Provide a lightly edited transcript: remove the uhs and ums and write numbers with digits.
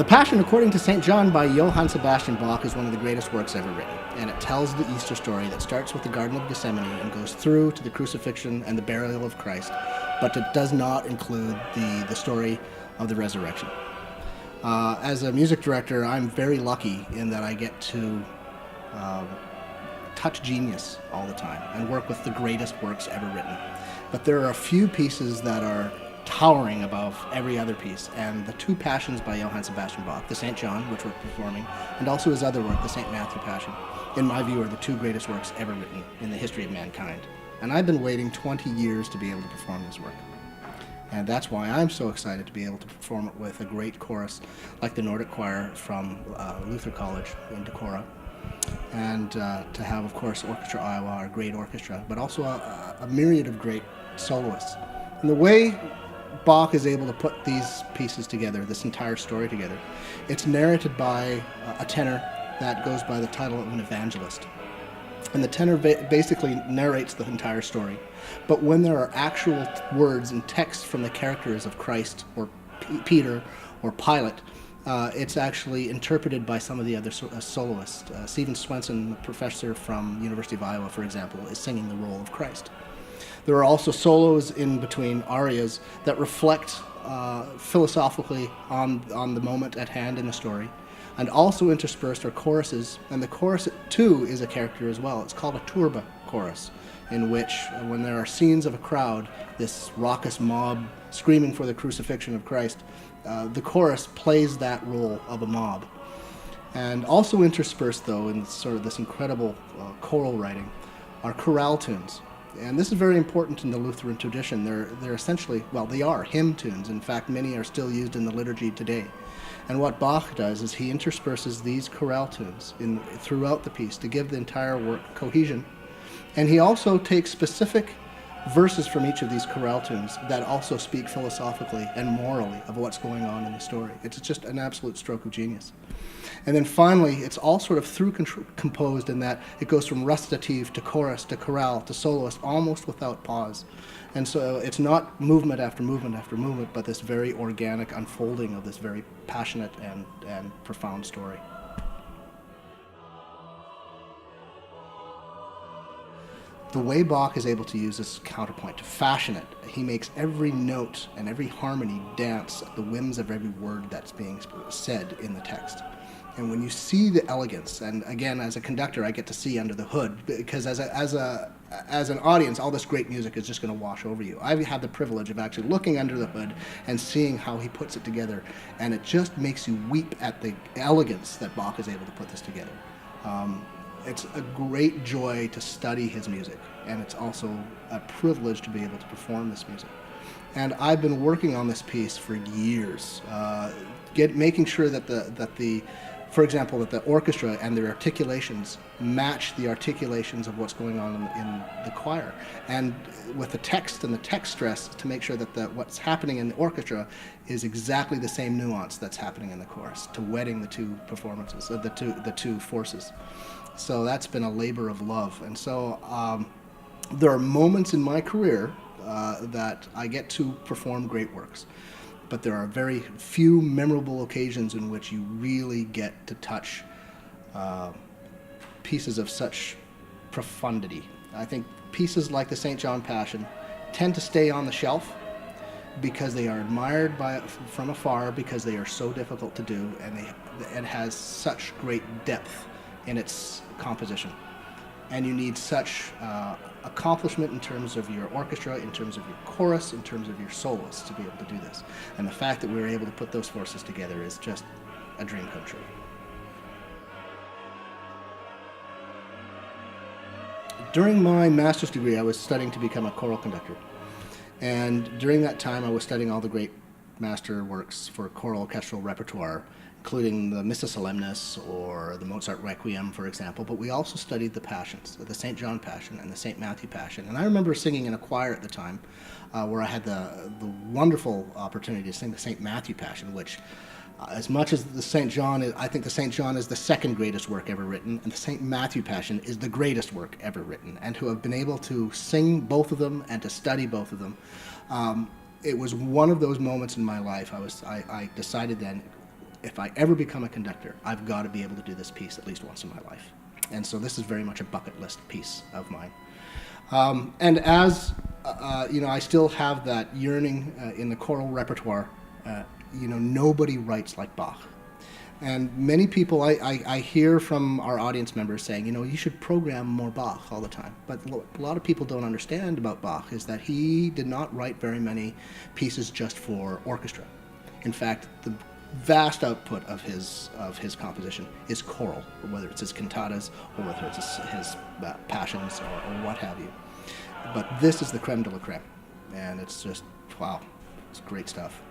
Passion According to St. John by Johann Sebastian Bach is one of the greatest works ever written, and it tells the Easter story that starts with the Garden of Gethsemane and goes through to the crucifixion and the burial of Christ, but it does not include the story of the resurrection. As a music director, I'm very lucky in that I get to touch genius all the time and work with the greatest works ever written. But there are a few pieces that are towering above every other piece, and the two Passions by Johann Sebastian Bach, the St. John, which we're performing, and also his other work, the St. Matthew Passion, in my view are the two greatest works ever written in the history of mankind. And I've been waiting 20 years to be able to perform this work. And that's why I'm so excited to be able to perform it with a great chorus like the Nordic Choir from Luther College in Decorah, and to have, of course, Orchestra Iowa, our great orchestra, but also a myriad of great soloists. And the way Bach is able to put these pieces together, this entire story together, it's narrated by a tenor that goes by the title of an evangelist. And the tenor basically narrates the entire story. But when there are actual words and text from the characters of Christ or Peter or Pilate, it's actually interpreted by some of the other soloists. Stephen Swenson, the professor from University of Iowa, for example, is singing the role of Christ. There are also solos in between arias that reflect philosophically on the moment at hand in the story. And also interspersed are choruses, and the chorus too is a character as well. It's called a turba chorus, in which when there are scenes of a crowd, this raucous mob screaming for the crucifixion of Christ, the chorus plays that role of a mob. And also interspersed, though, in sort of this incredible choral writing are chorale tunes. And this is very important in the Lutheran tradition. They're essentially, well, they are hymn tunes. In fact, many are still used in the liturgy today. And what Bach does is he intersperses these chorale tunes throughout the piece to give the entire work cohesion. And he also takes specific verses from each of these chorale tunes that also speak philosophically and morally of what's going on in the story. It's just an absolute stroke of genius. And then finally, it's all sort of through composed in that it goes from recitative to chorus to chorale to soloist almost without pause. And so it's not movement after movement after movement, but this very organic unfolding of this very passionate and profound story. The way Bach is able to use this counterpoint to fashion it, he makes every note and every harmony dance at the whims of every word that's being said in the text. And when you see the elegance, and again, as a conductor, I get to see under the hood, because as an audience, all this great music is just going to wash over you. I've had the privilege of actually looking under the hood and seeing how he puts it together, and it just makes you weep at the elegance that Bach is able to put this together. It's a great joy to study his music, and it's also a privilege to be able to perform this music. And I've been working on this piece for years, making sure that for example, that the orchestra and their articulations match the articulations of what's going on in the choir, and with the text and the text stress to make sure that what's happening in the orchestra is exactly the same nuance that's happening in the chorus, to wedding the two performances, the two forces. So that's been a labor of love. And so there are moments in my career that I get to perform great works, but there are very few memorable occasions in which you really get to touch pieces of such profundity. I think pieces like the St. John Passion tend to stay on the shelf because they are admired from afar, because they are so difficult to do, and it has such great depth in its composition. And you need such accomplishment in terms of your orchestra, in terms of your chorus, in terms of your soloists to be able to do this. And the fact that we were able to put those forces together is just a dream come true. During my master's degree, I was studying to become a choral conductor. And during that time, I was studying all the great master works for choral orchestral repertoire, including the Missa Solemnis or the Mozart Requiem, for example, but we also studied the Passions, the St. John Passion and the St. Matthew Passion. And I remember singing in a choir at the time where I had the wonderful opportunity to sing the St. Matthew Passion, which as much as the St. John is, I think the St. John is the second greatest work ever written, and the St. Matthew Passion is the greatest work ever written. And to have been able to sing both of them and to study both of them, it was one of those moments in my life. I decided then, if I ever become a conductor, I've got to be able to do this piece at least once in my life. And so this is very much a bucket list piece of mine. And as I still have that yearning in the choral repertoire. Nobody writes like Bach. And many people, I hear from our audience members saying, you should program more Bach all the time. But a lot of people don't understand about Bach is that he did not write very many pieces just for orchestra. In fact, the vast output of his composition is choral, whether it's his cantatas or whether it's his passions or what have you. But this is the creme de la creme, and it's just, wow, it's great stuff.